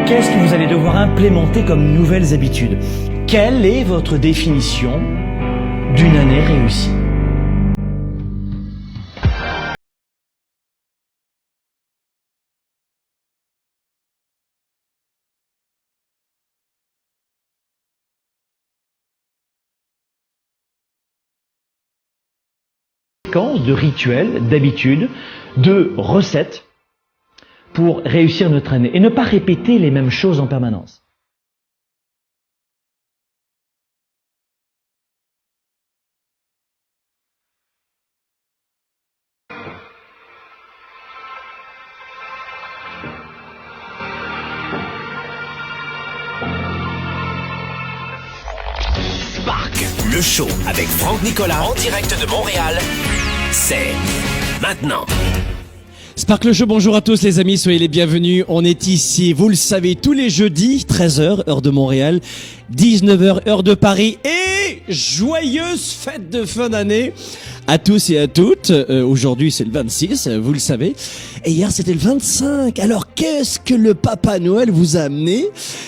Qu'est-ce que vous allez devoir implémenter comme nouvelles habitudes? Quelle est votre définition d'une année réussie? De rituels, d'habitudes, de recettes pour réussir notre année et ne pas répéter les mêmes choses en permanence. Spark, le show avec Franck Nicolas en direct de Montréal, c'est maintenant. Spark le show, bonjour à tous les amis, soyez les bienvenus. On est ici, vous le savez, tous les jeudis, 13h, heure de Montréal, 19h, heure de Paris. Et joyeuse fête de fin d'année à tous et à toutes. Aujourd'hui, c'est le 26, vous le savez. Et hier, c'était le 25. Alors, qu'est-ce que le Papa Noël vous a amené?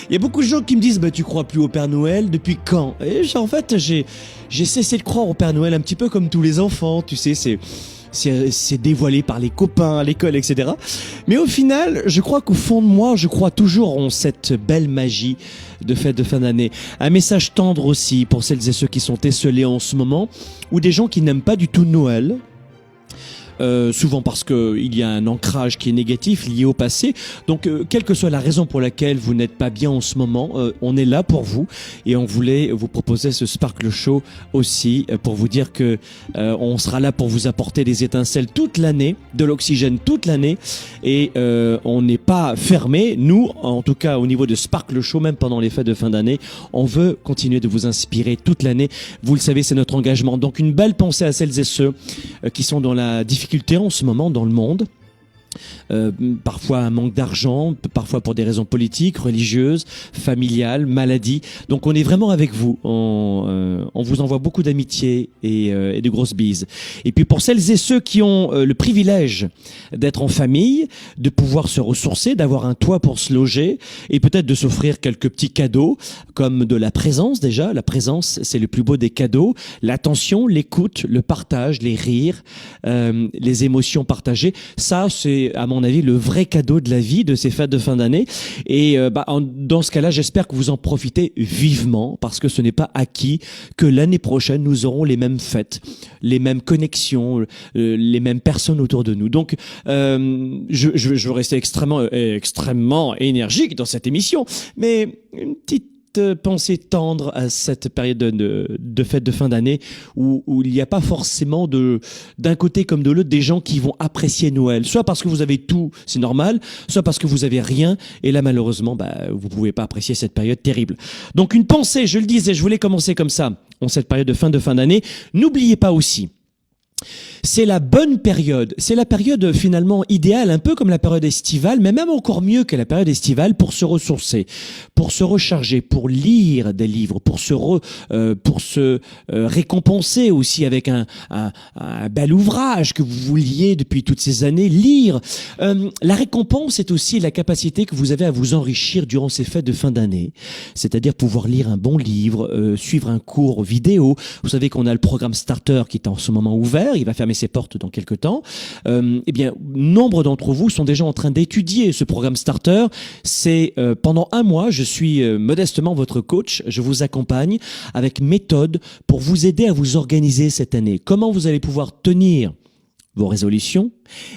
Il y a beaucoup de gens qui me disent, tu crois plus au Père Noël depuis quand? Et en fait, j'ai cessé de croire au Père Noël un petit peu comme tous les enfants, tu sais, c'est dévoilé par les copains à l'école, etc. Mais au final, je crois qu'au fond de moi, je crois toujours en cette belle magie de fête de fin d'année. Un message tendre aussi pour celles et ceux qui sont esseulés en ce moment, ou des gens qui n'aiment pas du tout Noël. Souvent parce que il y a un ancrage qui est négatif lié au passé. Donc, quelle que soit la raison pour laquelle vous n'êtes pas bien en ce moment, on est là pour vous et on voulait vous proposer ce Sparkle Show aussi pour vous dire que on sera là pour vous apporter des étincelles toute l'année, de l'oxygène toute l'année et on n'est pas fermé. Nous, en tout cas au niveau de Sparkle Show, même pendant les fêtes de fin d'année, on veut continuer de vous inspirer toute l'année. Vous le savez, c'est notre engagement. Donc, une belle pensée à celles et ceux qui sont dans la difficulté en ce moment dans le monde. Parfois un manque d'argent, parfois pour des raisons politiques, religieuses, familiales, maladies. Donc on est vraiment avec vous. On vous envoie beaucoup d'amitié et de grosses bises. Et puis pour celles et ceux qui ont le privilège d'être en famille, de pouvoir se ressourcer, d'avoir un toit pour se loger et peut-être de s'offrir quelques petits cadeaux comme de la présence déjà. La présence, c'est le plus beau des cadeaux. L'attention, l'écoute, le partage, les rires, les émotions partagées. Ça, c'est à mon avis le vrai cadeau de la vie de ces fêtes de fin d'année et dans ce cas-là j'espère que vous en profitez vivement parce que ce n'est pas acquis que l'année prochaine nous aurons les mêmes fêtes, les mêmes connexions, les mêmes personnes autour de nous. Donc je veux rester extrêmement énergique dans cette émission, mais une petite pensée tendre à cette période de fête de fin d'année où il n'y a pas forcément d'un côté comme de l'autre des gens qui vont apprécier Noël, soit parce que vous avez tout, c'est normal, soit parce que vous avez rien et là malheureusement vous pouvez pas apprécier cette période terrible. Donc une pensée, je le disais, je voulais commencer comme ça en cette période de fin d'année. N'oubliez pas aussi, c'est la bonne période, c'est la période finalement idéale, un peu comme la période estivale, mais même encore mieux que la période estivale pour se ressourcer, pour se recharger, pour lire des livres, pour se récompenser aussi avec un bel ouvrage que vous vouliez depuis toutes ces années lire. La récompense est aussi la capacité que vous avez à vous enrichir durant ces fêtes de fin d'année, c'est-à-dire pouvoir lire un bon livre, suivre un cours vidéo. Vous savez qu'on a le programme Starter qui est en ce moment ouvert, il va fermer ses portes dans quelques temps. Eh bien, nombre d'entre vous sont déjà en train d'étudier ce programme Starter. C'est pendant un mois, je suis modestement votre coach. Je vous accompagne avec méthode pour vous aider à vous organiser cette année. Comment vous allez pouvoir tenir vos résolutions,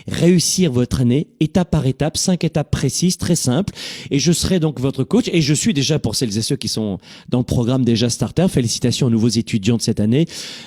réussir votre année, étape par étape, 5 étapes précises, très simples. Et je serai donc votre coach. Et je suis déjà, pour celles et ceux qui sont dans le programme déjà Starter, félicitations aux nouveaux étudiants de cette année.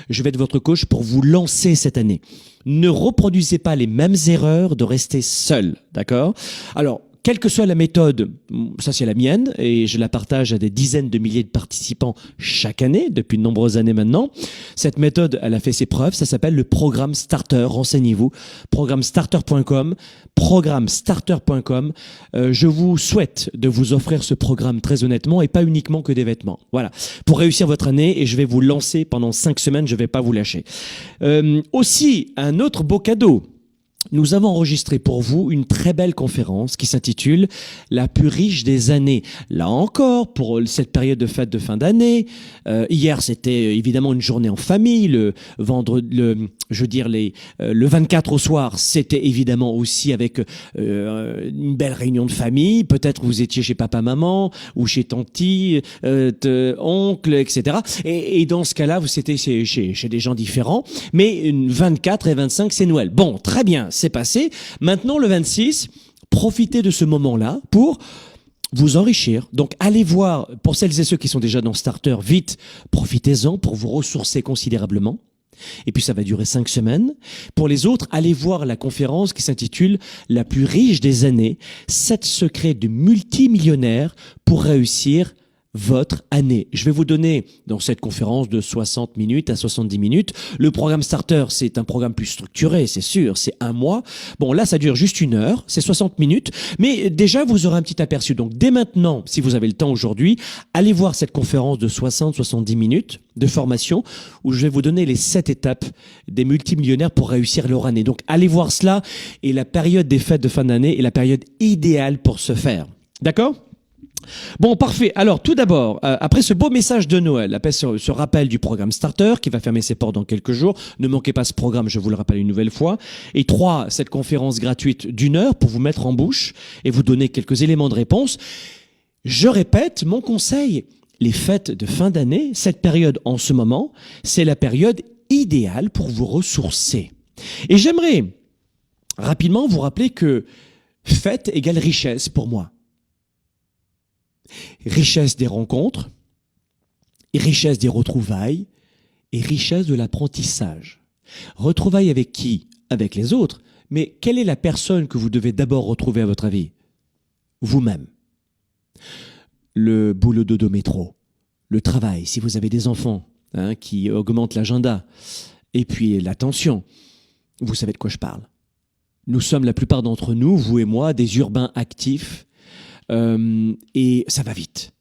Je vais être votre coach pour vous lancer cette année. Ne reproduisez pas les mêmes erreurs de rester seul, d'accord? Alors, quelle que soit la méthode, ça c'est la mienne et je la partage à des dizaines de milliers de participants chaque année, depuis de nombreuses années maintenant. Cette méthode, elle a fait ses preuves, ça s'appelle le programme Starter, renseignez-vous, programmestarter.com, programmestarter.com. Je vous souhaite de vous offrir ce programme très honnêtement et pas uniquement que des vêtements. Voilà, pour réussir votre année et je vais vous lancer pendant 5 semaines, je vais pas vous lâcher. Aussi, un autre beau cadeau. nous avons enregistré pour vous une très belle conférence qui s'intitule « La plus riche des années ». Là encore, pour cette période de fête de fin d'année, hier c'était évidemment une journée en famille, le 24 au soir, c'était évidemment aussi avec une belle réunion de famille. Peut-être vous étiez chez papa-maman ou chez tanti, oncle, etc. Et dans ce cas-là, vous étiez chez des gens différents. Mais 24 et 25, c'est Noël. Bon, très bien. C'est passé. Maintenant, le 26, profitez de ce moment-là pour vous enrichir. Donc, allez voir, pour celles et ceux qui sont déjà dans Starter, vite, profitez-en pour vous ressourcer considérablement. Et puis, ça va durer 5 semaines. Pour les autres, allez voir la conférence qui s'intitule « La plus riche des années, 7 secrets de multimillionnaires pour réussir votre année ». Je vais vous donner dans cette conférence de 60 minutes à 70 minutes. Le programme Starter, c'est un programme plus structuré, c'est sûr, c'est 1 mois. Bon, là, ça dure juste 1 heure, c'est 60 minutes. Mais déjà, vous aurez un petit aperçu. Donc, dès maintenant, si vous avez le temps aujourd'hui, allez voir cette conférence de 60-70 minutes de formation où je vais vous donner les 7 étapes des multimillionnaires pour réussir leur année. Donc, allez voir cela. Et la période des fêtes de fin d'année est la période idéale pour ce faire. D'accord ? Bon, parfait. Alors, tout d'abord, après ce beau message de Noël, après ce rappel du programme Starter qui va fermer ses portes dans quelques jours, ne manquez pas ce programme, je vous le rappelle une nouvelle fois. Et 3, cette conférence gratuite d'1 heure pour vous mettre en bouche et vous donner quelques éléments de réponse. Je répète, mon conseil, les fêtes de fin d'année, cette période en ce moment, c'est la période idéale pour vous ressourcer. Et j'aimerais rapidement vous rappeler que fête égale richesse pour moi. Richesse des rencontres, richesse des retrouvailles et richesse de l'apprentissage. Retrouvailles avec qui? Avec les autres. Mais quelle est la personne que vous devez d'abord retrouver à votre avis? Vous-même. Le boulot dodo métro, le travail, si vous avez des enfants qui augmentent l'agenda, et puis l'attention. Vous savez de quoi je parle. Nous sommes, la plupart d'entre nous, vous et moi, des urbains actifs, et ça va vite.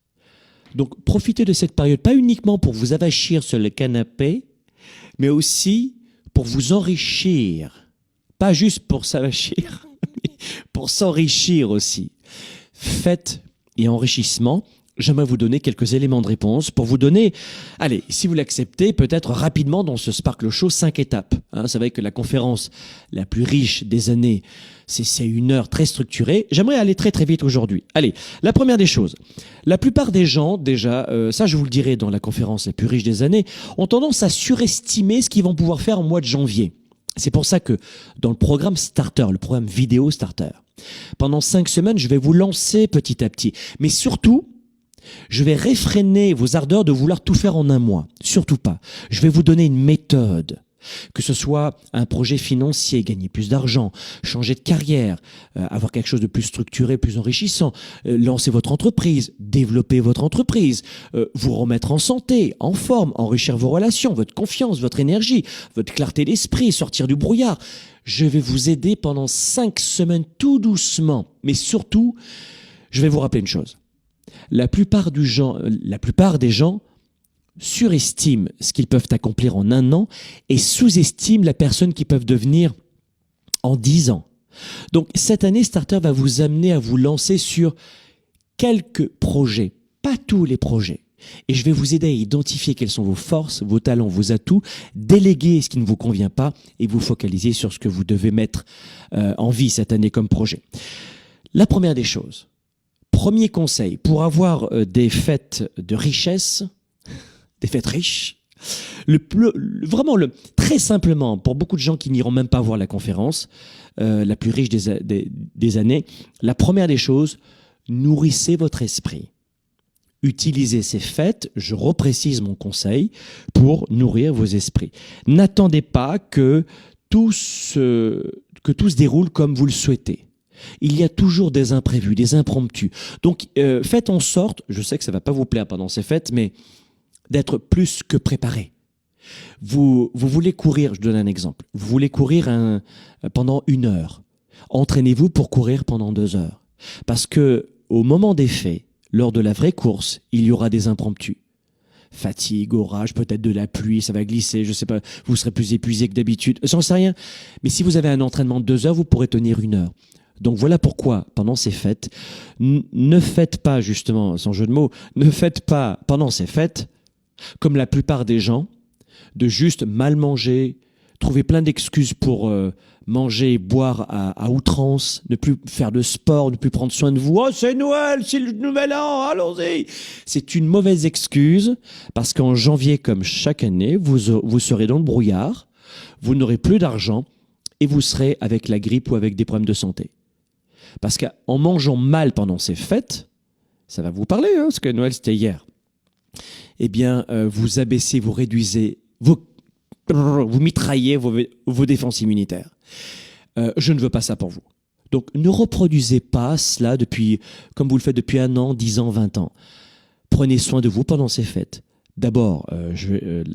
Donc, profitez de cette période, pas uniquement pour vous avachir sur le canapé, mais aussi pour vous enrichir. Pas juste pour s'avachir, mais pour s'enrichir aussi. Fête et enrichissement. J'aimerais vous donner quelques éléments de réponse pour vous donner, allez, si vous l'acceptez, peut-être rapidement dans ce Sparkle Show, 5 étapes. C'est vrai que la conférence la plus riche des années, c'est 1 heure très structurée. J'aimerais aller très très vite aujourd'hui. Allez, la première des choses. La plupart des gens, déjà, ça je vous le dirai dans la conférence la plus riche des années, ont tendance à surestimer ce qu'ils vont pouvoir faire en mois de janvier. C'est pour ça que dans le programme Starter, le programme vidéo Starter, pendant 5 semaines, je vais vous lancer petit à petit. Mais surtout, je vais réfréner vos ardeurs de vouloir tout faire en 1 mois. Surtout pas. Je vais vous donner une méthode. Que ce soit un projet financier, gagner plus d'argent, changer de carrière, avoir quelque chose de plus structuré, plus enrichissant, lancer votre entreprise, développer votre entreprise, vous remettre en santé, en forme, enrichir vos relations, votre confiance, votre énergie, votre clarté d'esprit, sortir du brouillard. Je vais vous aider pendant 5 semaines tout doucement. Mais surtout, je vais vous rappeler une chose. La plupart des gens surestiment ce qu'ils peuvent accomplir en 1 an et sous-estiment la personne qu'ils peuvent devenir en 10 ans. Donc, cette année, Starter va vous amener à vous lancer sur quelques projets, pas tous les projets. Et je vais vous aider à identifier quelles sont vos forces, vos talents, vos atouts, déléguer ce qui ne vous convient pas et vous focaliser sur ce que vous devez mettre en vie cette année comme projet. La première des choses, premier conseil, pour avoir des fêtes de richesse, des fêtes riches, très simplement, pour beaucoup de gens qui n'iront même pas voir la conférence, la plus riche des années, la première des choses, nourrissez votre esprit. Utilisez ces fêtes, je reprécise mon conseil, pour nourrir vos esprits. N'attendez pas que tout se déroule comme vous le souhaitez. Il y a toujours des imprévus, des impromptus. Donc, faites en sorte, je sais que ça ne va pas vous plaire pendant ces fêtes, mais d'être plus que préparé. Vous voulez courir, je donne un exemple. Vous voulez courir pendant 1 heure. Entraînez-vous pour courir pendant 2 heures. Parce que au moment des faits, lors de la vraie course, il y aura des impromptus. Fatigue, orage, peut-être de la pluie, ça va glisser, je sais pas, vous serez plus épuisé que d'habitude, j'en sais rien. Mais si vous avez un entraînement de 2 heures, vous pourrez tenir 1 heure. Donc voilà pourquoi, pendant ces fêtes, ne faites pas, justement, sans jeu de mots, ne faites pas, pendant ces fêtes, comme la plupart des gens, de juste mal manger, trouver plein d'excuses pour manger et boire à outrance, ne plus faire de sport, ne plus prendre soin de vous. Oh, c'est Noël, c'est le nouvel an, allons-y. C'est une mauvaise excuse parce qu'en janvier, comme chaque année, vous serez dans le brouillard, vous n'aurez plus d'argent et vous serez avec la grippe ou avec des problèmes de santé. Parce qu'en mangeant mal pendant ces fêtes, ça va vous parler, parce que Noël c'était hier, eh bien, vous abaissez, vous réduisez, vous mitraillez vos défenses immunitaires. Je ne veux pas ça pour vous. Donc, ne reproduisez pas cela comme vous le faites depuis 1 an, 10 ans, 20 ans. Prenez soin de vous pendant ces fêtes. D'abord,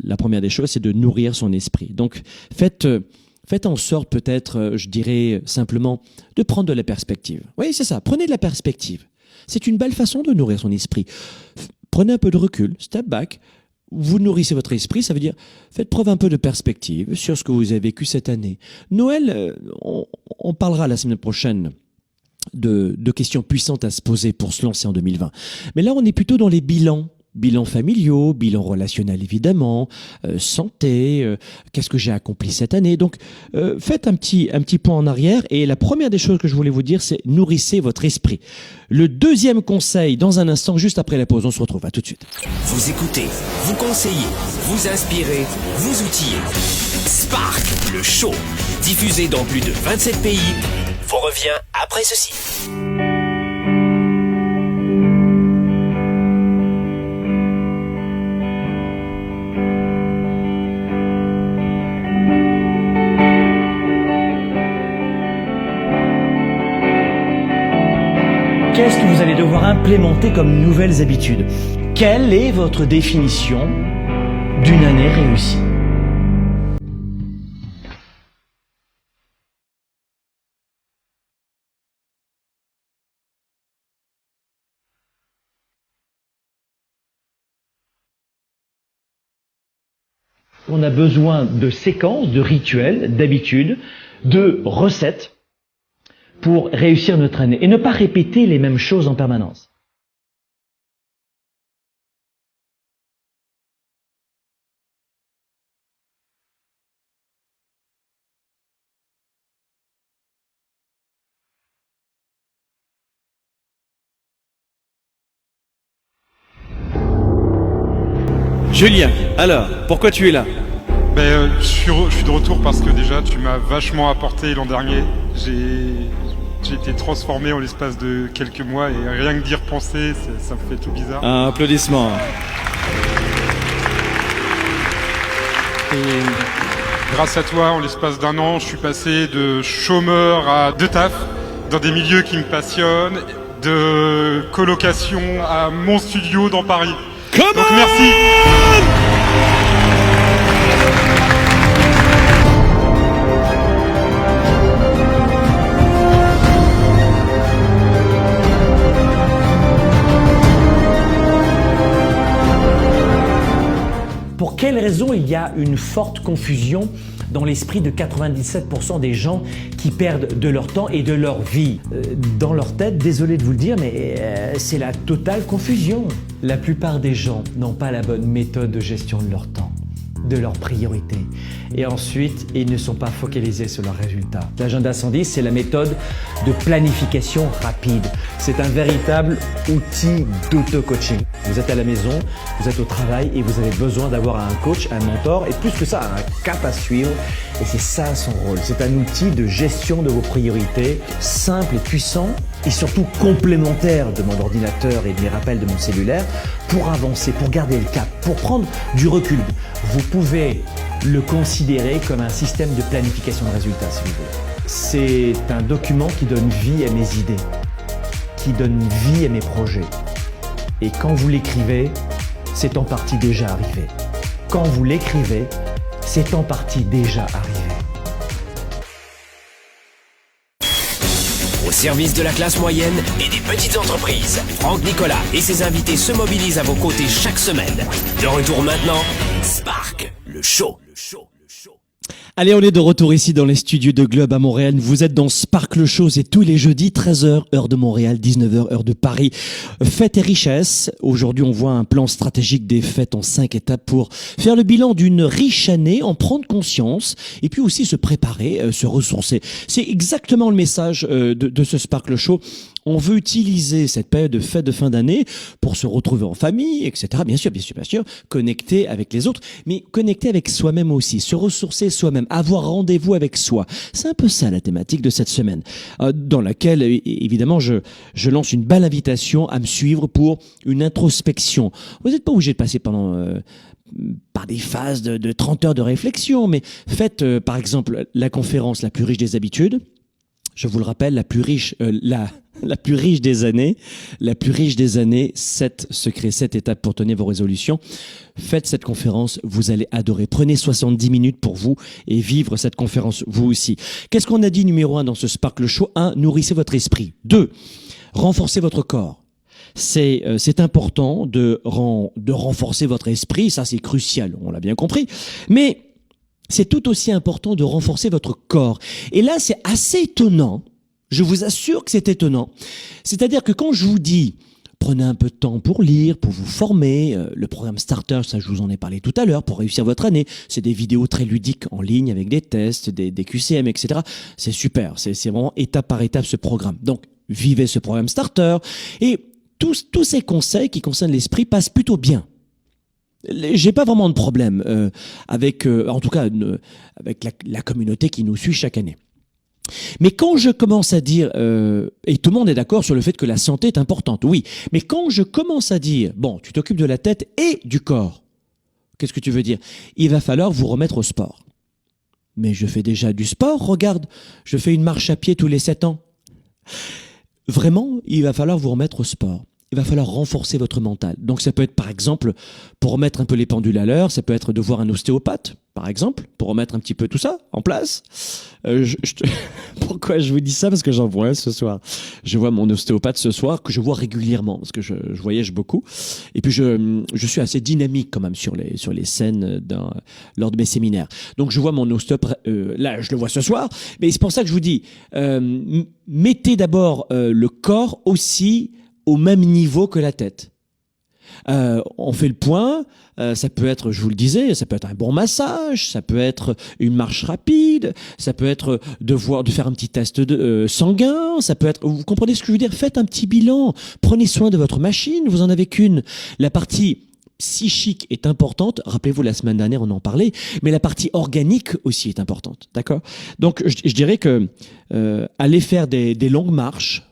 la première des choses, c'est de nourrir son esprit. Donc, faites en sorte peut-être, je dirais simplement, de prendre de la perspective. Oui, c'est ça, prenez de la perspective. C'est une belle façon de nourrir son esprit. Prenez un peu de recul, step back. Vous nourrissez votre esprit, ça veut dire faites preuve un peu de perspective sur ce que vous avez vécu cette année. Noël, on parlera la semaine prochaine de questions puissantes à se poser pour se lancer en 2020. Mais là, on est plutôt dans les bilans. Bilans familiaux, bilan relationnel évidemment, santé, qu'est-ce que j'ai accompli cette année. Donc, faites un petit point en arrière. Et la première des choses que je voulais vous dire, c'est nourrissez votre esprit. Le deuxième conseil, dans un instant, juste après la pause, on se retrouve. À tout de suite. Vous écoutez, vous conseillez, vous inspirez, vous outillez. Spark, le show, diffusé dans plus de 27 pays, vous revient après ceci. Qu'est-ce que vous allez devoir implémenter comme nouvelles habitudes? Quelle est votre définition d'une année réussie? On a besoin de séquences, de rituels, d'habitudes, de recettes pour réussir notre année et ne pas répéter les mêmes choses en permanence. Julien, alors, pourquoi tu es là? Je suis de retour parce que déjà tu m'as vachement apporté l'an dernier. J'ai été transformé en l'espace de quelques mois et rien que d'y repenser, ça me fait tout bizarre. Un applaudissement. Et grâce à toi, en l'espace d'1 an, je suis passé de chômeur à 2 tafs dans des milieux qui me passionnent, de colocation à mon studio dans Paris. Donc merci. Pour quelles raisons il y a une forte confusion dans l'esprit de 97% des gens qui perdent de leur temps et de leur vie? Dans leur tête, désolé de vous le dire, mais c'est la totale confusion. La plupart des gens n'ont pas la bonne méthode de gestion de leur temps, de leurs priorités. Et ensuite, ils ne sont pas focalisés sur leurs résultats. L'agenda 110, c'est la méthode de planification rapide. C'est un véritable outil d'auto-coaching. Vous êtes à la maison, vous êtes au travail et vous avez besoin d'avoir un coach, un mentor et plus que ça, un cap à suivre. Et c'est ça son rôle. C'est un outil de gestion de vos priorités, simple et puissant et surtout complémentaire de mon ordinateur et de mes rappels de mon cellulaire pour avancer, pour garder le cap, pour prendre du recul. Vous pouvez le considérer comme un système de planification de résultats, si vous voulez. C'est un document qui donne vie à mes idées, qui donne vie à mes projets. Et quand vous l'écrivez, c'est en partie déjà arrivé. Quand vous l'écrivez, c'est en partie déjà arrivé. au service de la classe moyenne et des petites entreprises. Franck Nicolas et ses invités se mobilisent à vos côtés chaque semaine. De retour maintenant, Spark, le show. Allez, on est de retour ici dans les studios de Globe à Montréal. Vous êtes dans Sparkle Show, c'est tous les jeudis, 13h, heure de Montréal, 19h, heure de Paris. Fêtes et richesses. Aujourd'hui, on voit un plan stratégique des fêtes en 5 étapes pour faire le bilan d'une riche année, en prendre conscience et puis aussi se préparer, se ressourcer. C'est exactement le message de ce Sparkle Show. On veut utiliser cette période de fête de fin d'année pour se retrouver en famille, etc. Bien sûr, connecter avec les autres, mais connecter avec soi-même aussi, se ressourcer soi-même, avoir rendez-vous avec soi. C'est un peu ça la thématique de cette semaine, dans laquelle, évidemment, je lance une belle invitation à me suivre pour une introspection. Vous n'êtes pas obligé de passer par des phases de 30 heures de réflexion, mais faites, par exemple, la conférence la plus riche des habitudes. Je vous le rappelle, la plus riche des années, 7 secrets, 7 étapes pour tenir vos résolutions. Faites cette conférence, vous allez adorer. Prenez 70 minutes pour vous et vivre cette conférence vous aussi. Qu'est-ce qu'on a dit numéro 1 dans ce Sparkle Show? 1, nourrissez votre esprit. 2, renforcez votre corps. C'est important de renforcer votre esprit, ça c'est crucial, on l'a bien compris. Mais c'est tout aussi important de renforcer votre corps. Et là, c'est assez étonnant. Je vous assure que c'est étonnant. C'est-à-dire que quand je vous dis, prenez un peu de temps pour lire, pour vous former, le programme Starter, ça je vous en ai parlé tout à l'heure, pour réussir votre année, c'est des vidéos très ludiques en ligne avec des tests, des QCM, etc. C'est super, c'est vraiment étape par étape ce programme. Donc, vivez ce programme Starter. Et tous ces conseils qui concernent l'esprit passent plutôt bien. J'ai pas vraiment de problème avec la communauté qui nous suit chaque année. Mais quand je commence à dire, et tout le monde est d'accord sur le fait que la santé est importante, oui, mais quand je commence à dire, bon, tu t'occupes de la tête et du corps, qu'est-ce que tu veux dire? Il va falloir vous remettre au sport. Mais je fais déjà du sport, regarde, je fais une marche à pied tous les 7 ans. Vraiment, il va falloir vous remettre au sport. Il va falloir renforcer votre mental. Donc ça peut être par exemple, pour remettre un peu les pendules à l'heure, ça peut être de voir un ostéopathe, par exemple, pour remettre un petit peu tout ça en place. Pourquoi je vous dis ça? Parce que j'en vois un ce soir. Je vois mon ostéopathe ce soir, que je vois régulièrement, parce que je voyage beaucoup. Et puis je suis assez dynamique quand même sur les scènes lors de mes séminaires. Donc je vois mon ostéopathe, là je le vois ce soir, mais c'est pour ça que je vous dis, mettez d'abord le corps aussi au même niveau que la tête. On fait le point, ça peut être, je vous le disais, ça peut être un bon massage, ça peut être une marche rapide, ça peut être de faire un petit test sanguin, ça peut être, vous comprenez ce que je veux dire? Faites un petit bilan, prenez soin de votre machine, vous en avez qu'une. La partie psychique est importante, rappelez-vous la semaine dernière on en parlait, mais la partie organique aussi est importante, d'accord? Donc je dirais que aller faire des longues marches,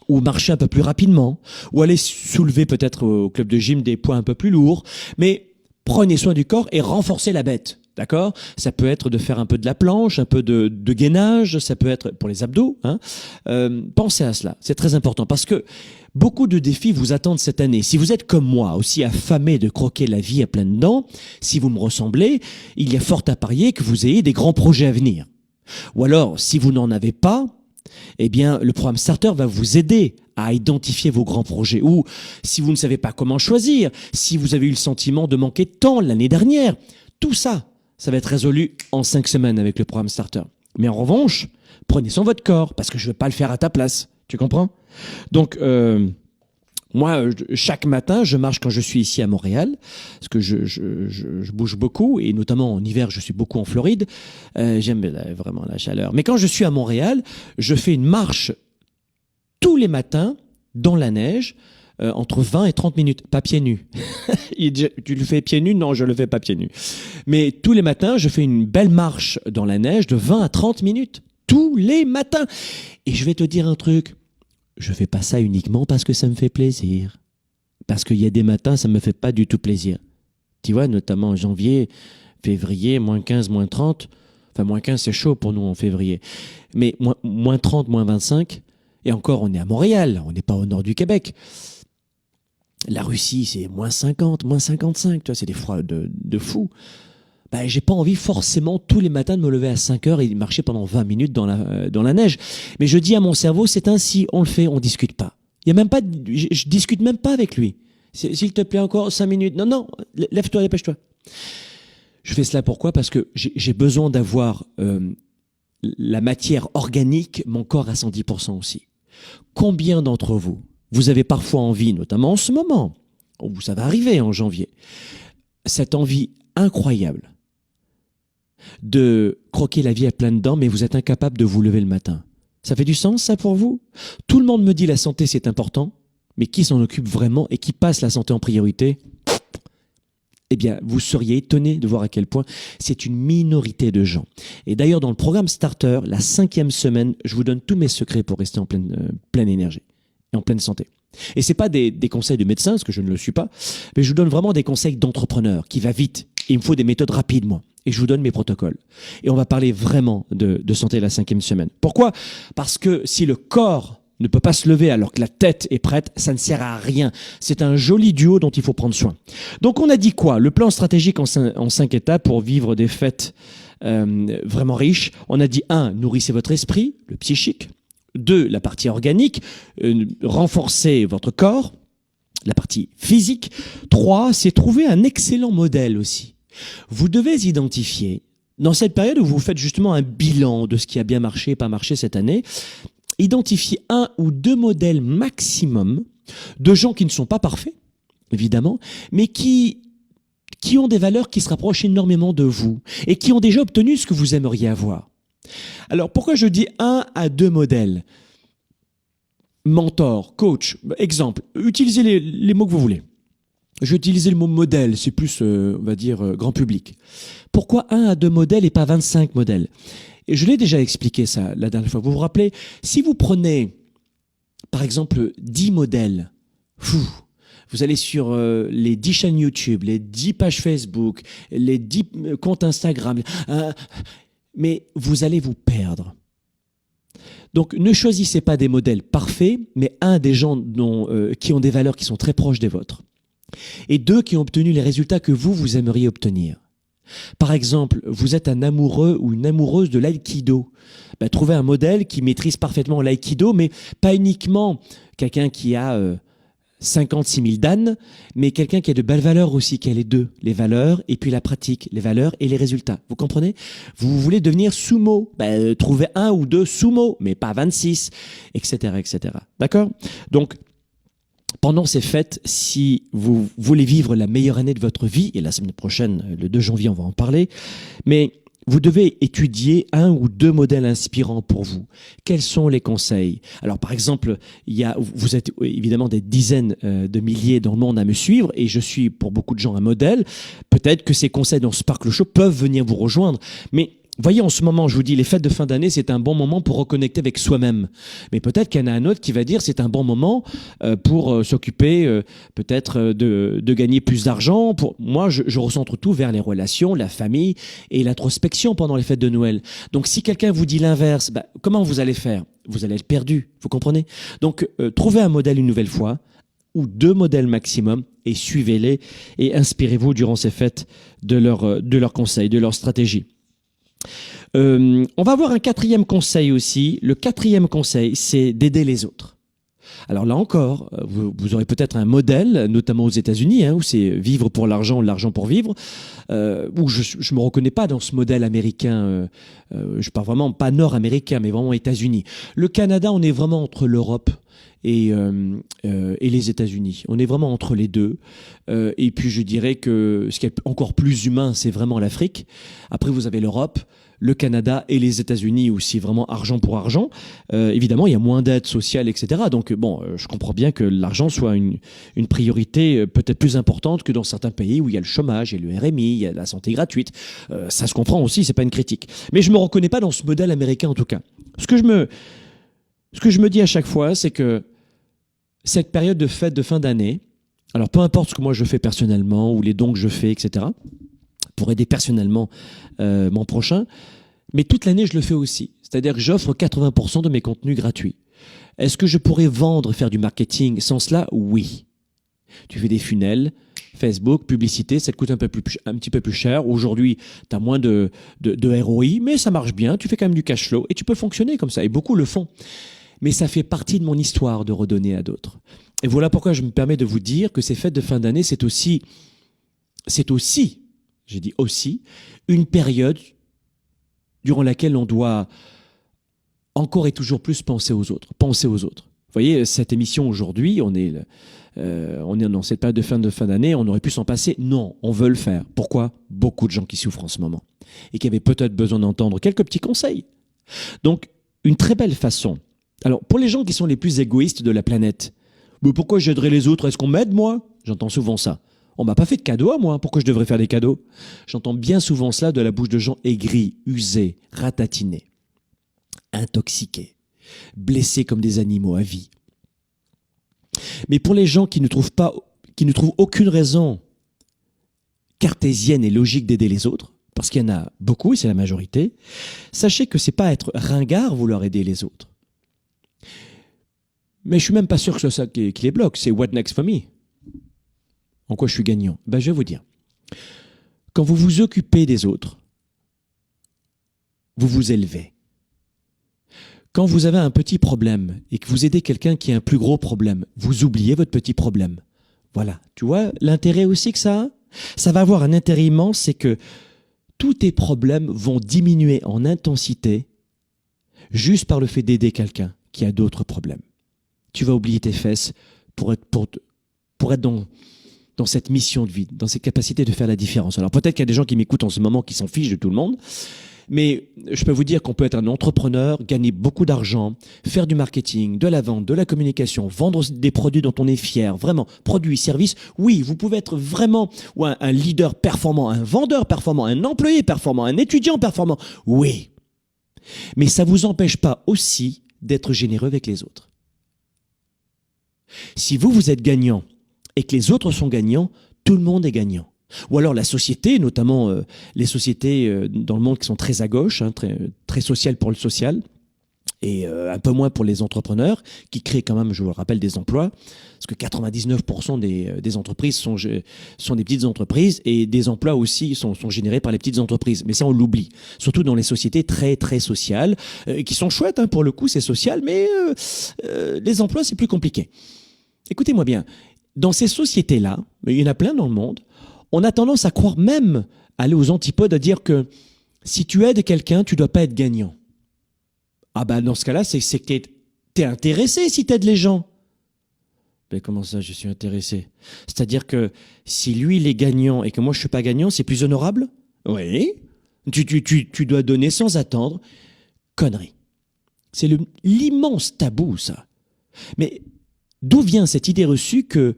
ou marcher un peu plus rapidement, ou aller soulever peut-être au club de gym des poids un peu plus lourds, mais prenez soin du corps et renforcez la bête, d'accord? Ça peut être de faire un peu de la planche, un peu de gainage, ça peut être pour les abdos, hein. Pensez à cela, c'est très important, parce que beaucoup de défis vous attendent cette année. Si vous êtes comme moi, aussi affamé de croquer la vie à pleines dents, si vous me ressemblez, il y a fort à parier que vous ayez des grands projets à venir. Ou alors, si vous n'en avez pas, eh bien, le programme Starter va vous aider à identifier vos grands projets. Ou si vous ne savez pas comment choisir, si vous avez eu le sentiment de manquer de temps l'année dernière, tout ça, ça va être résolu en 5 semaines avec le programme Starter. Mais en revanche, prenez soin de votre corps, parce que je ne vais pas le faire à ta place. Tu comprends? Donc, moi, chaque matin, je marche quand je suis ici à Montréal, parce que je bouge beaucoup, et notamment en hiver, je suis beaucoup en Floride. J'aime vraiment la chaleur. Mais quand je suis à Montréal, je fais une marche tous les matins dans la neige, entre 20 et 30 minutes, pas pieds nus. Tu le fais pieds nus? Non, je le fais pas pieds nus. Mais tous les matins, je fais une belle marche dans la neige de 20 à 30 minutes. Tous les matins. Et je vais te dire un truc. Je fais pas ça uniquement parce que ça me fait plaisir. Parce qu'il y a des matins, ça me fait pas du tout plaisir. Tu vois, notamment en janvier, février, moins 15, moins 30. Enfin, moins 15, c'est chaud pour nous en février. Mais moins 30, moins 25. Et encore, on est à Montréal. On n'est pas au nord du Québec. La Russie, c'est moins 50, moins 55. Tu vois, c'est des froids de fou. J'ai pas envie forcément tous les matins de me lever à 5 heures et de marcher pendant 20 minutes dans la neige. Mais je dis à mon cerveau, c'est ainsi, on le fait, on discute pas. Il y a même pas, je discute même pas avec lui. S'il te plaît encore 5 minutes. Non, lève-toi, dépêche-toi. Je fais cela pourquoi? Parce que j'ai besoin d'avoir la matière organique, mon corps à 110% aussi. Combien d'entre vous, vous avez parfois envie, notamment en ce moment, où ça va arriver en janvier, cette envie incroyable de croquer la vie à pleines dents, mais vous êtes incapable de vous lever le matin. Ça fait du sens, ça, pour vous? Tout le monde me dit la santé, c'est important, mais qui s'en occupe vraiment et qui passe la santé en priorité? Eh bien, vous seriez étonné de voir à quel point c'est une minorité de gens. Et d'ailleurs, dans le programme Starter, la 5e semaine, je vous donne tous mes secrets pour rester en pleine énergie et en pleine santé. Et c'est pas des conseils de médecin, parce que je ne le suis pas, mais je vous donne vraiment des conseils d'entrepreneur qui va vite. Il me faut des méthodes rapides, moi. Et je vous donne mes protocoles. Et on va parler vraiment de santé la 5e semaine. Pourquoi? Parce que si le corps ne peut pas se lever alors que la tête est prête, ça ne sert à rien. C'est un joli duo dont il faut prendre soin. Donc on a dit quoi? Le plan stratégique en 5 étapes pour vivre des fêtes vraiment riches. On a dit 1, nourrissez votre esprit, le psychique. 2, la partie organique, renforcez votre corps, la partie physique. 3, c'est trouver un excellent modèle aussi. Vous devez identifier, dans cette période où vous faites justement un bilan de ce qui a bien marché et pas marché cette année, identifier 1 ou 2 modèles maximum de gens qui ne sont pas parfaits, évidemment, mais qui ont des valeurs qui se rapprochent énormément de vous et qui ont déjà obtenu ce que vous aimeriez avoir. Alors, pourquoi je dis 1 à 2 modèles? Mentor, coach, exemple, utilisez les mots que vous voulez. Je vais utiliser le mot modèle, c'est plus, on va dire, grand public. Pourquoi 1 à 2 modèles et pas 25 modèles? Et je l'ai déjà expliqué ça la dernière fois. Vous vous rappelez, si vous prenez, par exemple, 10 modèles, vous allez sur les 10 chaînes YouTube, les 10 pages Facebook, les 10 comptes Instagram, mais vous allez vous perdre. Donc, ne choisissez pas des modèles parfaits, mais des gens qui ont des valeurs qui sont très proches des vôtres. Et 2 qui ont obtenu les résultats que vous aimeriez obtenir. Par exemple, vous êtes un amoureux ou une amoureuse de l'aïkido. Trouvez un modèle qui maîtrise parfaitement l'aïkido, mais pas uniquement quelqu'un qui a 56 000 dan, mais quelqu'un qui a de belles valeurs aussi, qui a les deux, les valeurs et puis la pratique, les valeurs et les résultats. Vous comprenez? Vous voulez devenir sumo, trouvez 1 ou 2 sumo, mais pas 26, etc., etc. D'accord? Donc, pendant ces fêtes, si vous voulez vivre la meilleure année de votre vie, et la semaine prochaine, le 2 janvier, on va en parler, mais vous devez étudier 1 ou 2 modèles inspirants pour vous. Quels sont les conseils? Alors, par exemple, vous êtes évidemment des dizaines de milliers dans le monde à me suivre, et je suis pour beaucoup de gens un modèle. Peut-être que ces conseils dans Sparkle Show peuvent venir vous rejoindre, mais voyez, en ce moment, je vous dis, les fêtes de fin d'année, c'est un bon moment pour reconnecter avec soi-même. Mais peut-être qu'il y en a un autre qui va dire c'est un bon moment pour s'occuper peut-être de gagner plus d'argent. Moi, je recentre tout vers les relations, la famille et l'introspection pendant les fêtes de Noël. Donc, si quelqu'un vous dit l'inverse, comment vous allez faire? Vous allez être perdu, vous comprenez? Donc, trouvez un modèle une nouvelle fois, ou 2 modèles maximum, et suivez-les et inspirez-vous durant ces fêtes de leurs conseils, de leurs stratégies. On va avoir un 4e conseil aussi. Le 4e conseil, c'est d'aider les autres. Alors là encore, vous aurez peut-être un modèle, notamment aux États-Unis, où c'est vivre pour l'argent, l'argent pour vivre, où je me reconnais pas dans ce modèle américain. Je parle vraiment pas nord-américain, mais vraiment États-Unis. Le Canada, on est vraiment entre l'Europe et les États-Unis. On est vraiment entre les deux. Et puis je dirais que ce qui est encore plus humain, c'est vraiment l'Afrique. Après, vous avez l'Europe, le Canada et les États-Unis aussi, vraiment argent pour argent. Évidemment, il y a moins d'aide sociale, etc. Donc je comprends bien que l'argent soit une priorité peut-être plus importante que dans certains pays où il y a le chômage, il y a le RMI, il y a la santé gratuite. Ça se comprend aussi, c'est pas une critique. Mais je me reconnais pas dans ce modèle américain en tout cas. Ce que je me dis à chaque fois, c'est que cette période de fête de fin d'année, alors peu importe ce que moi je fais personnellement ou les dons que je fais, etc., pour aider personnellement mon prochain, mais toute l'année je le fais aussi. C'est-à-dire que j'offre 80% de mes contenus gratuits. Est-ce que je pourrais vendre, faire du marketing sans cela? Oui. Tu fais des funnels, Facebook, publicité, ça te coûte un petit peu plus cher. Aujourd'hui, tu as moins de ROI, mais ça marche bien. Tu fais quand même du cash flow et tu peux fonctionner comme ça. Et beaucoup le font. Mais ça fait partie de mon histoire de redonner à d'autres. Et voilà pourquoi je me permets de vous dire que ces fêtes de fin d'année, c'est aussi, j'ai dit aussi, une période durant laquelle on doit encore et toujours plus penser aux autres. Vous voyez, cette émission aujourd'hui, on est dans cette période de fin d'année, on aurait pu s'en passer. Non, on veut le faire. Pourquoi ? Beaucoup de gens qui souffrent en ce moment et qui avaient peut-être besoin d'entendre quelques petits conseils. Donc, une très belle façon. Alors, pour les gens qui sont les plus égoïstes de la planète, mais pourquoi j'aiderais les autres ? Est-ce qu'on m'aide, moi ? J'entends souvent ça. On m'a pas fait de cadeau à moi, pourquoi je devrais faire des cadeaux ? J'entends bien souvent cela de la bouche de gens aigris, usés, ratatinés, intoxiqués, blessés comme des animaux à vie. Mais pour les gens qui ne trouvent aucune raison cartésienne et logique d'aider les autres, parce qu'il y en a beaucoup et c'est la majorité, sachez que c'est pas être ringard vouloir aider les autres. Mais je suis même pas sûr que ce soit ça qui les bloque, c'est what next for me. En quoi je suis gagnant ? Ben, je vais vous dire. Quand vous vous occupez des autres, vous vous élevez. Quand vous avez un petit problème et que vous aidez quelqu'un qui a un plus gros problème, vous oubliez votre petit problème. Voilà. Tu vois l'intérêt aussi que ça a ? Ça va avoir un intérêt immense, c'est que tous tes problèmes vont diminuer en intensité juste par le fait d'aider quelqu'un qui a d'autres problèmes. Tu vas oublier tes fesses pour être dans cette mission de vie, dans cette capacité de faire la différence. Alors peut-être qu'il y a des gens qui m'écoutent en ce moment qui s'en fichent de tout le monde, mais je peux vous dire qu'on peut être un entrepreneur, gagner beaucoup d'argent, faire du marketing, de la vente, de la communication, vendre des produits dont on est fier, vraiment, produits, services. Oui, vous pouvez être vraiment un leader performant, un vendeur performant, un employé performant, un étudiant performant. Oui, mais ça ne vous empêche pas aussi d'être généreux avec les autres. Si vous êtes gagnant et que les autres sont gagnants, tout le monde est gagnant. Ou alors la société, notamment les sociétés dans le monde qui sont très à gauche, très sociales pour le social, et un peu moins pour les entrepreneurs, qui créent quand même, je vous le rappelle, des emplois, parce que 99% des entreprises sont des petites entreprises, et des emplois aussi sont générés par les petites entreprises. Mais ça, on l'oublie. Surtout dans les sociétés très, très sociales, qui sont chouettes, pour le coup, c'est social, mais les emplois, c'est plus compliqué. Écoutez-moi bien, dans ces sociétés-là, il y en a plein dans le monde, on a tendance à croire, même aller aux antipodes, à dire que si tu aides quelqu'un, tu ne dois pas être gagnant. Ah ben dans ce cas-là, c'est que t'es intéressé si t'aides les gens. Mais comment ça, je suis intéressé ? C'est-à-dire que si lui, il est gagnant et que moi, je ne suis pas gagnant, c'est plus honorable ? Oui. Tu dois donner sans attendre. Connerie. C'est l'immense tabou, ça. Mais d'où vient cette idée reçue que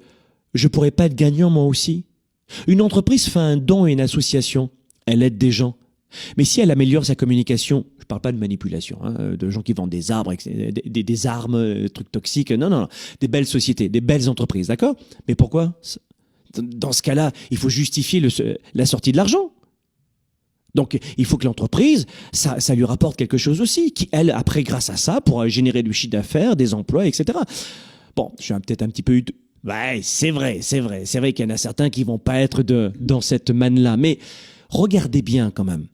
je ne pourrais pas être gagnant moi aussi ? Une entreprise fait un don à une association, elle aide des gens. Mais si elle améliore sa communication, je ne parle pas de manipulation, de gens qui vendent des arbres, des armes, trucs toxiques, non, des belles sociétés, des belles entreprises, d'accord ? Mais pourquoi ? Dans ce cas-là, il faut justifier la sortie de l'argent. Donc, il faut que l'entreprise, ça lui rapporte quelque chose aussi, qui, elle, après, grâce à ça, pourra générer du chiffre d'affaires, des emplois, etc. Bon, je suis peut-être un petit peu... Ouais, c'est vrai qu'il y en a certains qui vont pas être dans cette manne-là, mais regardez bien quand même.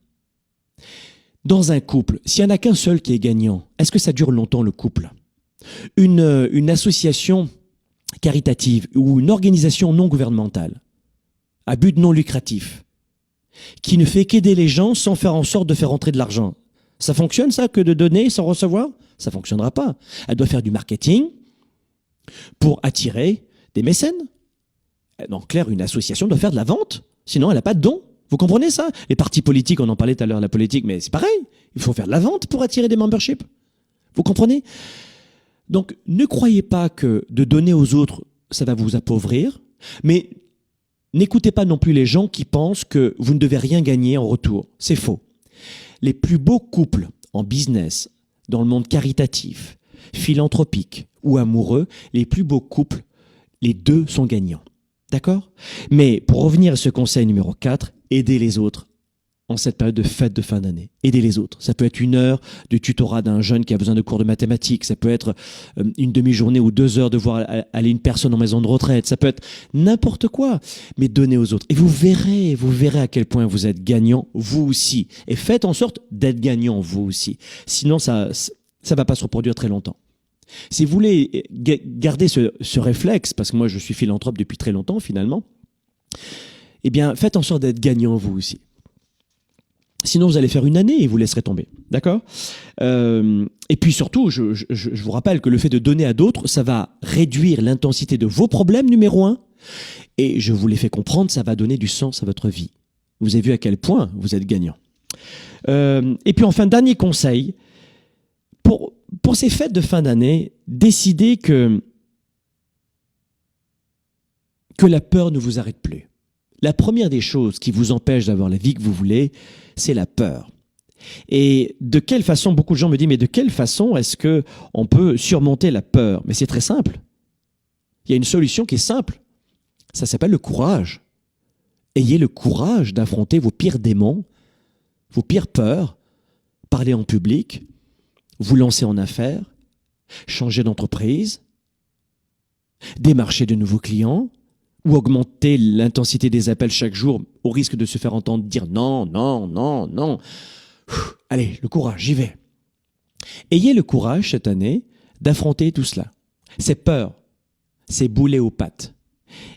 Dans un couple, s'il n'y en a qu'un seul qui est gagnant, est-ce que ça dure longtemps le couple ? Une association caritative ou une organisation non gouvernementale, à but non lucratif, qui ne fait qu'aider les gens sans faire en sorte de faire entrer de l'argent, ça fonctionne ça, que de donner sans recevoir ? Ça fonctionnera pas. Elle doit faire du marketing pour attirer des mécènes. En clair, une association doit faire de la vente, sinon elle n'a pas de don. Vous comprenez ça ? Les partis politiques, on en parlait tout à l'heure, la politique, mais c'est pareil. Il faut faire de la vente pour attirer des memberships. Vous comprenez ? Donc, ne croyez pas que de donner aux autres, ça va vous appauvrir, mais n'écoutez pas non plus les gens qui pensent que vous ne devez rien gagner en retour. C'est faux. Les plus beaux couples en business, dans le monde caritatif, philanthropique ou amoureux, les plus beaux couples, les deux sont gagnants. D'accord ? Mais pour revenir à ce conseil numéro 4, aider les autres en cette période de fête de fin d'année. Aidez les autres. Ça peut être 1 heure de tutorat d'un jeune qui a besoin de cours de mathématiques. Ça peut être une demi-journée ou 2 heures de voir aller une personne en maison de retraite. Ça peut être n'importe quoi. Mais donnez aux autres. Et vous verrez à quel point vous êtes gagnant, vous aussi. Et faites en sorte d'être gagnant, vous aussi. Sinon, ça va pas se reproduire très longtemps. Si vous voulez garder ce réflexe, parce que moi je suis philanthrope depuis très longtemps finalement, eh bien faites en sorte d'être gagnant, vous aussi. Sinon, vous allez faire une année et vous laisserez tomber. D'accord ? Et puis surtout, je vous rappelle que le fait de donner à d'autres, ça va réduire l'intensité de vos problèmes, numéro 1. Et je vous l'ai fait comprendre, ça va donner du sens à votre vie. Vous avez vu à quel point vous êtes gagnant. Et puis enfin, dernier conseil. Pour ces fêtes de fin d'année, décidez que la peur ne vous arrête plus. La première des choses qui vous empêche d'avoir la vie que vous voulez, c'est la peur. Et de quelle façon, beaucoup de gens me disent, mais de quelle façon est-ce que on peut surmonter la peur? Mais c'est très simple. Il y a une solution qui est simple. Ça s'appelle le courage. Ayez le courage d'affronter vos pires démons, vos pires peurs, parler en public, vous lancer en affaires, changer d'entreprise, démarcher de nouveaux clients, ou augmenter l'intensité des appels chaque jour au risque de se faire entendre dire non, non, non, non. Allez, le courage, j'y vais. Ayez le courage cette année d'affronter tout cela. Ces peurs, ces boulets aux pattes.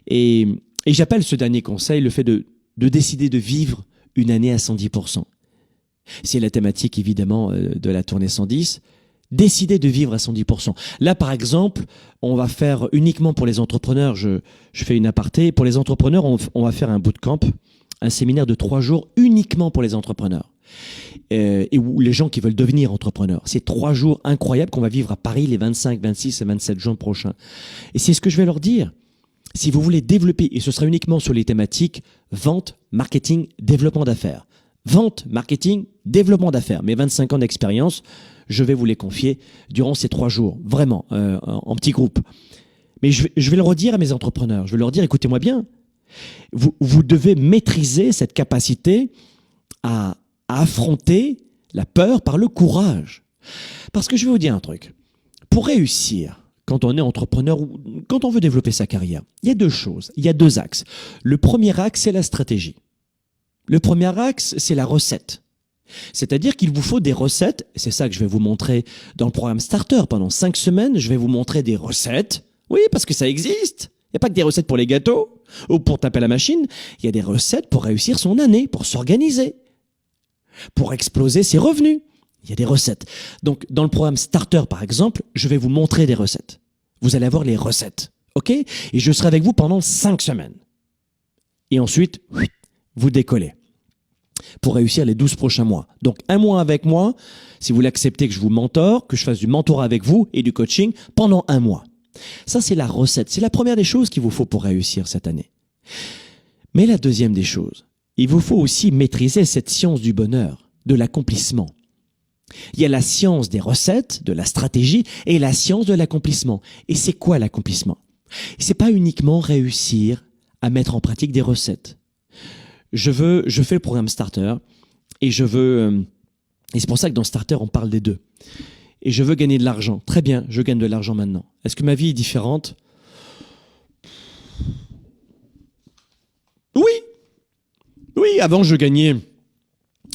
Et j'appelle ce dernier conseil le fait de décider de vivre une année à 110%. C'est la thématique évidemment de la tournée 110. Décidez de vivre à 110%. Là, par exemple, on va faire uniquement pour les entrepreneurs, je fais une aparté, pour les entrepreneurs, on va faire un bootcamp, un séminaire de 3 jours uniquement pour les entrepreneurs. Et ou les gens qui veulent devenir entrepreneurs. C'est 3 jours incroyables qu'on va vivre à Paris les 25, 26 et 27 juin prochains. Et c'est ce que je vais leur dire. Si vous voulez développer, et ce sera uniquement sur les thématiques vente, marketing, développement d'affaires. Vente, marketing, développement d'affaires. Mes 25 ans d'expérience, je vais vous les confier durant ces 3 jours, vraiment, en petit groupe. Mais je vais le redire à mes entrepreneurs. Je vais leur dire, écoutez-moi bien, vous devez maîtriser cette capacité à affronter la peur par le courage. Parce que je vais vous dire un truc. Pour réussir, quand on est entrepreneur ou quand on veut développer sa carrière, il y a 2 choses, il y a 2 axes. Le premier axe, c'est la stratégie. Le premier axe, c'est la recette. C'est-à-dire qu'il vous faut des recettes, c'est ça que je vais vous montrer dans le programme Starter. Pendant 5 semaines, je vais vous montrer des recettes. Oui, parce que ça existe. Il n'y a pas que des recettes pour les gâteaux ou pour taper la machine. Il y a des recettes pour réussir son année, pour s'organiser, pour exploser ses revenus. Il y a des recettes. Donc, dans le programme Starter, par exemple, je vais vous montrer des recettes. Vous allez avoir les recettes, ok? Et je serai avec vous pendant 5 semaines. Et ensuite, vous décollez pour réussir les 12 prochains mois. Donc, 1 mois avec moi, si vous l'acceptez que je vous mentore, que je fasse du mentorat avec vous et du coaching pendant 1 mois. Ça, c'est la recette. C'est la première des choses qu'il vous faut pour réussir cette année. Mais la deuxième des choses, il vous faut aussi maîtriser cette science du bonheur, de l'accomplissement. Il y a la science des recettes, de la stratégie et la science de l'accomplissement. Et c'est quoi l'accomplissement? C'est pas uniquement réussir à mettre en pratique des recettes. Je fais le programme Starter et et c'est pour ça que dans Starter, on parle des 2. Et je veux gagner de l'argent. Très bien, je gagne de l'argent maintenant. Est-ce que ma vie est différente? Oui. Oui, avant je gagnais,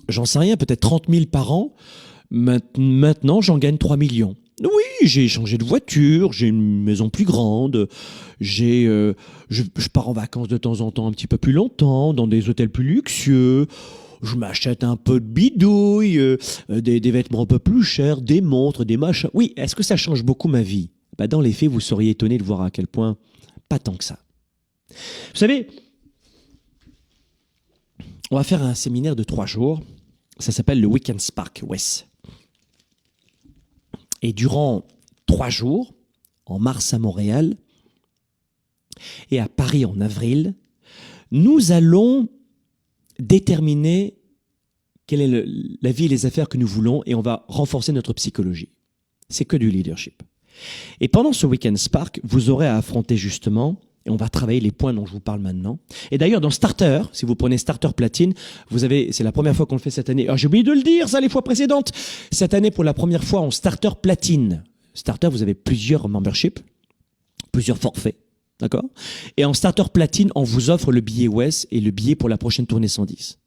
j'en sais rien, peut-être 30 000 par an. Maintenant, j'en gagne 3 millions. Oui, j'ai changé de voiture, j'ai une maison plus grande, je pars en vacances de temps en temps un petit peu plus longtemps, dans des hôtels plus luxueux, je m'achète un peu de bidouille, des vêtements un peu plus chers, des montres, des machins. Oui, est-ce que ça change beaucoup ma vie? Dans les faits, vous seriez étonné de voir à quel point, pas tant que ça. Vous savez, on va faire un séminaire de 3 jours, ça s'appelle le Weekend Spark West. Et durant 3 jours, en mars à Montréal et à Paris en avril, nous allons déterminer quelle est la vie et les affaires que nous voulons et on va renforcer notre psychologie. C'est que du leadership. Et pendant ce Weekend Spark, vous aurez à affronter justement Et on va travailler les points dont je vous parle maintenant. Et d'ailleurs, dans Starter, si vous prenez Starter Platine, c'est la première fois qu'on le fait cette année. Alors, j'ai oublié de le dire, ça, les fois précédentes. Cette année, pour la première fois, en Starter Platine. Starter, vous avez plusieurs memberships, plusieurs forfaits. D'accord? Et en Starter Platine, on vous offre le billet WES et le billet pour la prochaine tournée 110.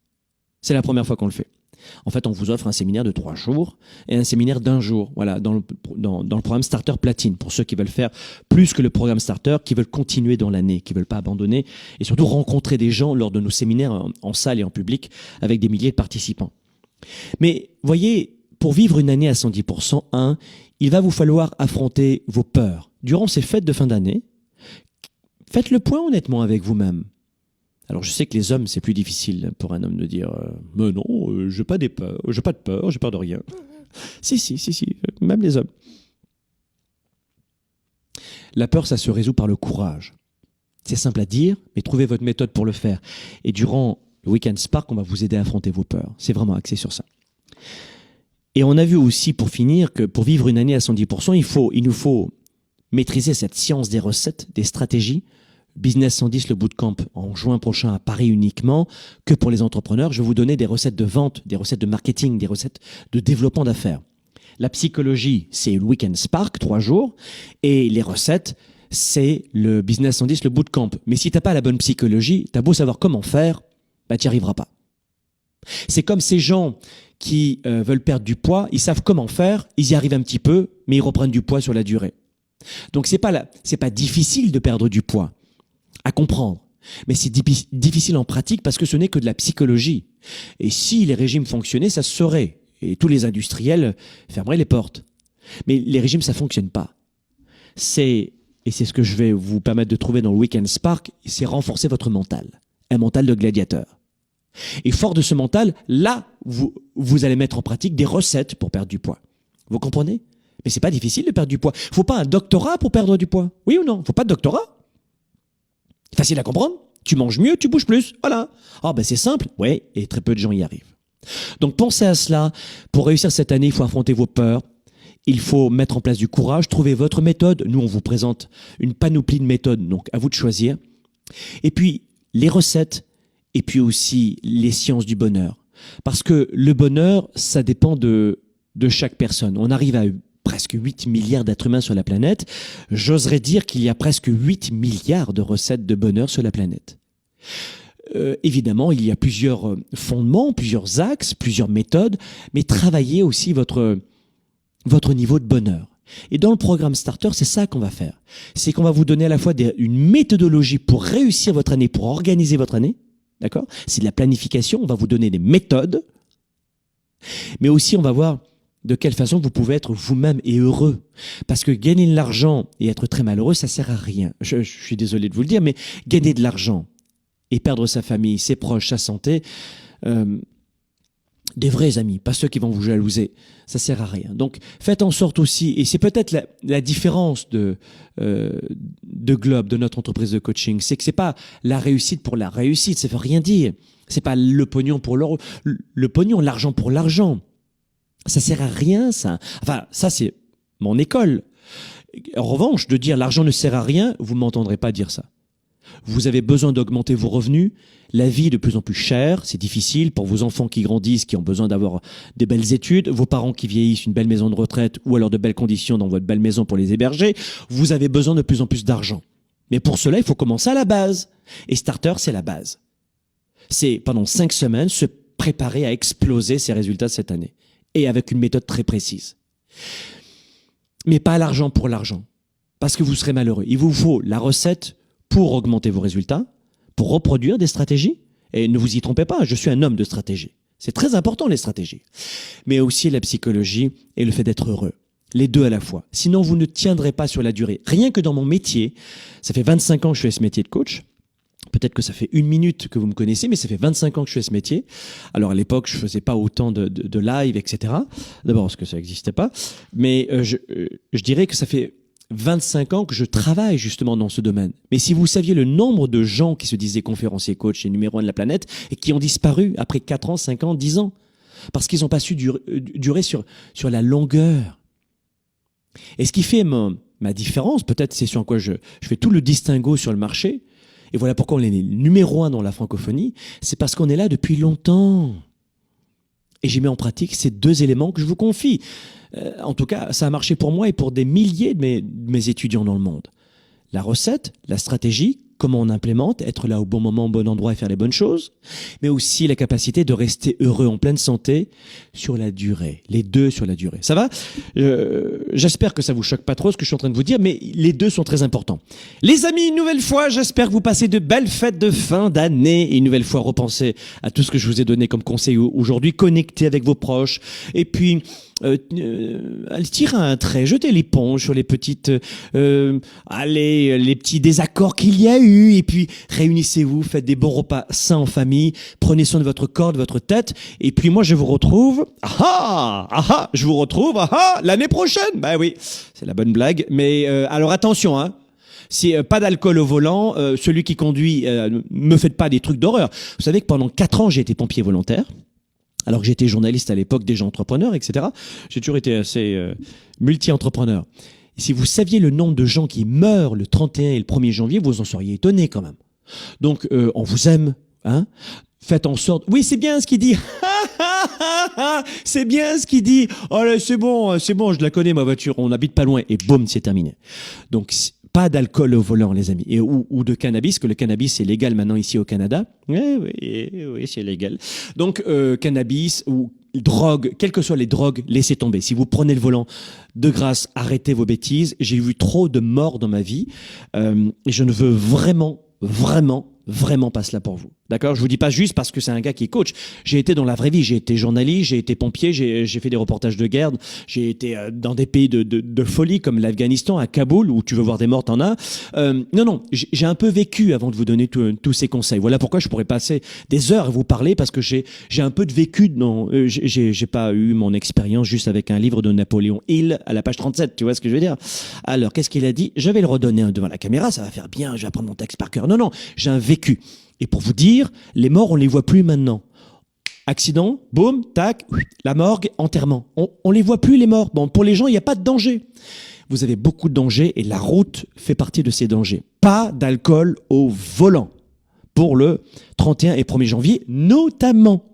C'est la première fois qu'on le fait. En fait, on vous offre un séminaire de 3 jours et un séminaire d'1 jour. Voilà, dans le programme Starter Platine, pour ceux qui veulent faire plus que le programme Starter, qui veulent continuer dans l'année, qui veulent pas abandonner et surtout rencontrer des gens lors de nos séminaires en salle et en public avec des milliers de participants. Mais voyez, pour vivre une année à 110%, il va vous falloir affronter vos peurs. Durant ces fêtes de fin d'année, faites le point honnêtement avec vous-même. Alors je sais que les hommes, c'est plus difficile pour un homme de dire « Mais non, j'ai pas de peur, j'ai peur de rien. » Si, même les hommes. La peur, ça se résout par le courage. C'est simple à dire, mais trouvez votre méthode pour le faire. Et durant le Week-end Spark, on va vous aider à affronter vos peurs. C'est vraiment axé sur ça. Et on a vu aussi, pour finir, que pour vivre une année à 110%, il nous faut maîtriser cette science des recettes, des stratégies. Business 110, le bootcamp en juin prochain à Paris uniquement, que pour les entrepreneurs. Je vais vous donner des recettes de vente, des recettes de marketing, des recettes de développement d'affaires. La psychologie, c'est le Week-end Spark, 3 jours. Et les recettes, c'est le Business 110, le bootcamp. Mais si tu n'as pas la bonne psychologie, tu as beau savoir comment faire, tu n'y arriveras pas. C'est comme ces gens qui veulent perdre du poids, ils savent comment faire, ils y arrivent un petit peu, mais ils reprennent du poids sur la durée. Donc c'est pas difficile de perdre du poids à comprendre, mais c'est difficile en pratique parce que ce n'est que de la psychologie. Et si les régimes fonctionnaient, ça se saurait. Et tous les industriels fermeraient les portes. Mais les régimes, ça fonctionne pas. Et c'est ce que je vais vous permettre de trouver dans le Week-end Spark, c'est renforcer votre mental. Un mental de gladiateur. Et fort de ce mental, là, vous allez mettre en pratique des recettes pour perdre du poids. Vous comprenez? Mais c'est pas difficile de perdre du poids. Faut pas un doctorat pour perdre du poids. Oui ou non? Faut pas de doctorat. Facile à comprendre. Tu manges mieux, tu bouges plus. Voilà. C'est simple. Ouais, et très peu de gens y arrivent. Donc pensez à cela. Pour réussir cette année, il faut affronter vos peurs. Il faut mettre en place du courage, trouver votre méthode. Nous, on vous présente une panoplie de méthodes, donc à vous de choisir. Et puis, les recettes, et puis aussi les sciences du bonheur. Parce que le bonheur, ça dépend de chaque personne. On arrive à presque 8 milliards d'êtres humains sur la planète. J'oserais dire qu'il y a presque 8 milliards de recettes de bonheur sur la planète. Évidemment, il y a plusieurs fondements, plusieurs axes, plusieurs méthodes, mais travaillez aussi votre niveau de bonheur. Et dans le programme Starter, c'est ça qu'on va faire. C'est qu'on va vous donner à la fois une méthodologie pour réussir votre année, pour organiser votre année. D'accord? C'est de la planification. On va vous donner des méthodes. Mais aussi, on va voir de quelle façon vous pouvez être vous-même et heureux. Parce que gagner de l'argent et être très malheureux, ça sert à rien. Je suis désolé de vous le dire, mais gagner de l'argent et perdre sa famille, ses proches, sa santé, des vrais amis, pas ceux qui vont vous jalouser, ça sert à rien. Donc faites en sorte aussi, et c'est peut-être la différence de Globe, de notre entreprise de coaching, c'est que c'est pas la réussite pour la réussite, ça veut rien dire. C'est pas le pognon pour le pognon, l'argent pour l'argent. Ça sert à rien, ça. Enfin, ça c'est mon école. En revanche, de dire l'argent ne sert à rien, vous m'entendrez pas dire ça. Vous avez besoin d'augmenter vos revenus. La vie est de plus en plus chère, c'est difficile pour vos enfants qui grandissent, qui ont besoin d'avoir des belles études, vos parents qui vieillissent, une belle maison de retraite ou alors de belles conditions dans votre belle maison pour les héberger. Vous avez besoin de plus en plus d'argent. Mais pour cela, il faut commencer à la base. Et Starter, c'est la base. C'est pendant 5 semaines se préparer à exploser ses résultats cette année. Et avec une méthode très précise. Mais pas l'argent pour l'argent. Parce que vous serez malheureux. Il vous faut la recette pour augmenter vos résultats, pour reproduire des stratégies. Et ne vous y trompez pas, je suis un homme de stratégie. C'est très important les stratégies. Mais aussi la psychologie et le fait d'être heureux. Les deux à la fois. Sinon, vous ne tiendrez pas sur la durée. Rien que dans mon métier, ça fait 25 ans que je fais ce métier de coach. Peut-être que ça fait 1 minute que vous me connaissez, mais ça fait 25 ans que je fais ce métier. Alors à l'époque, je faisais pas autant de live, etc. D'abord parce que ça n'existait pas. Mais je dirais que ça fait 25 ans que je travaille justement dans ce domaine. Mais si vous saviez le nombre de gens qui se disaient conférenciers, coachs et numéro 1 de la planète et qui ont disparu après 4 ans, 5 ans, 10 ans, parce qu'ils n'ont pas su durer sur la longueur. Et ce qui fait Ma différence, peut-être c'est sur quoi je fais tout le distinguo sur le marché, et voilà pourquoi on est numéro 1 dans la francophonie, c'est parce qu'on est là depuis longtemps. Et j'ai mis en pratique ces 2 éléments que je vous confie. En tout cas, ça a marché pour moi et pour des milliers de mes étudiants dans le monde. La recette, la stratégie, comment on implémente, être là au bon moment, au bon endroit et faire les bonnes choses, mais aussi la capacité de rester heureux en pleine santé sur la durée. Les 2 sur la durée. Ça va ? J'espère que ça vous choque pas trop ce que je suis en train de vous dire, mais les 2 sont très importants. Les amis, une nouvelle fois, j'espère que vous passez de belles fêtes de fin d'année et une nouvelle fois repensez à tout ce que je vous ai donné comme conseil aujourd'hui, connectez avec vos proches et puis tirez un trait, jetez l'éponge sur les petites les petits désaccords qu'il y a eu et puis réunissez-vous, faites des bons repas sains en famille, prenez soin de votre corps, de votre tête et puis moi je vous retrouve l'année prochaine. Bah oui, c'est la bonne blague, mais alors attention si pas d'alcool au volant, celui qui conduit me faites pas des trucs d'horreur. Vous savez que pendant 4 ans j'ai été pompier volontaire. Alors que j'étais journaliste à l'époque, déjà entrepreneur, etc. J'ai toujours été assez multi-entrepreneur. Et si vous saviez le nombre de gens qui meurent le 31 et le 1er janvier, vous en seriez étonné quand même. Donc, on vous aime, hein. Faites en sorte... Oui, c'est bien ce qu'il dit. C'est bien ce qu'il dit. Oh là, c'est bon, je la connais ma voiture, on n'habite pas loin. Et boum, c'est terminé. Donc, pas d'alcool au volant, les amis, ou de cannabis, que le cannabis est légal maintenant ici au Canada. Oui, c'est légal. Donc, cannabis ou drogue, quelles que soient les drogues, laissez tomber. Si vous prenez le volant, de grâce, arrêtez vos bêtises. J'ai vu trop de morts dans ma vie et je ne veux vraiment pas cela pour vous. D'accord ? Je vous dis pas juste parce que c'est un gars qui est coach. J'ai été dans la vraie vie. J'ai été journaliste, j'ai été pompier, j'ai fait des reportages de guerre. J'ai été dans des pays de folie comme l'Afghanistan, à Kaboul, où tu veux voir des morts, t'en as. Non, j'ai un peu vécu avant de vous donner tous ces conseils. Voilà pourquoi je pourrais passer des heures à vous parler parce que j'ai un peu de vécu. J'ai pas eu mon expérience juste avec un livre de Napoléon Hill à la page 37. Tu vois ce que je veux dire ? Alors, qu'est-ce qu'il a dit ? Je vais le redonner devant la caméra. Ça va faire bien. Je vais apprendre mon texte par cœur. Non, j'ai un vécu. Et pour vous dire, les morts, on les voit plus maintenant. Accident, boum, tac, la morgue, enterrement. On les voit plus, les morts. Bon, pour les gens, il n'y a pas de danger. Vous avez beaucoup de dangers et la route fait partie de ces dangers. Pas d'alcool au volant. Pour le 31 et 1er janvier, notamment.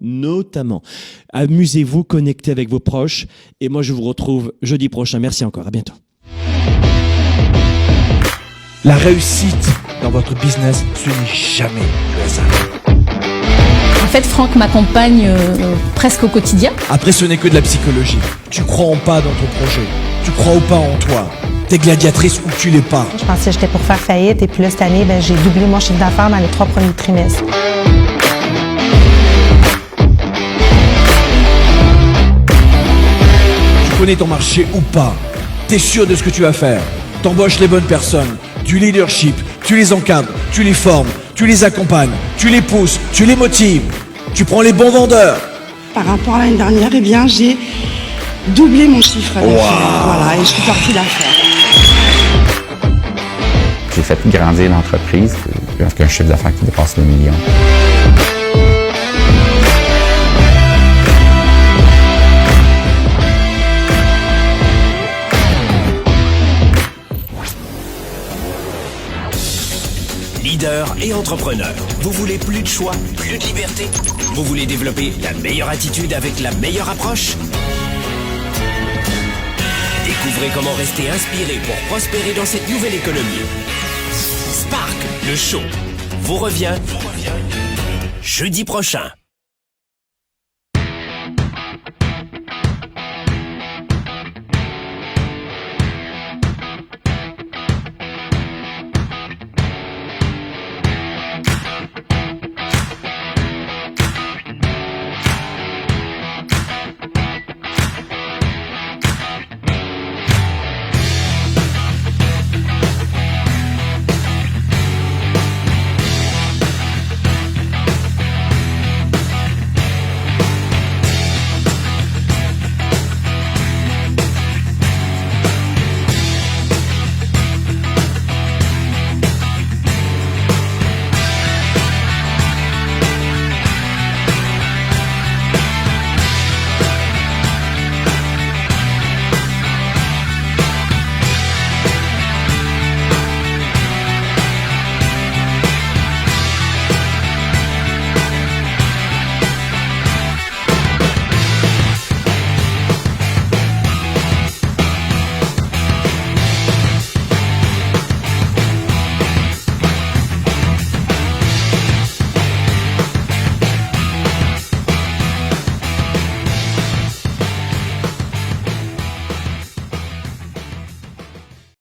Amusez-vous, connectez avec vos proches. Et moi, je vous retrouve jeudi prochain. Merci encore. À bientôt. La réussite dans votre business, ce n'est jamais le hasard. En fait, Franck m'accompagne presque au quotidien. Après, ce n'est que de la psychologie. Tu crois en pas dans ton projet. Tu crois ou pas en toi. T'es gladiatrice ou tu l'es pas. Je pensais que j'étais pour faire faillite et puis là, cette année, j'ai doublé mon chiffre d'affaires dans les 3 premiers trimestres. Tu connais ton marché ou pas. T'es sûr de ce que tu vas faire. T'embauches les bonnes personnes. Du leadership, tu les encadres, tu les formes, tu les accompagnes, tu les pousses, tu les motives, tu prends les bons vendeurs. Par rapport à l'année dernière, eh bien, j'ai doublé mon chiffre d'affaires. Wow. Voilà, et je suis sortie d'affaires. J'ai fait grandir l'entreprise avec un chiffre d'affaires qui dépasse le million. Leader et entrepreneur. Vous voulez plus de choix, plus de liberté? Vous voulez développer la meilleure attitude avec la meilleure approche? Découvrez comment rester inspiré pour prospérer dans cette nouvelle économie. Spark, le show, vous revient jeudi prochain.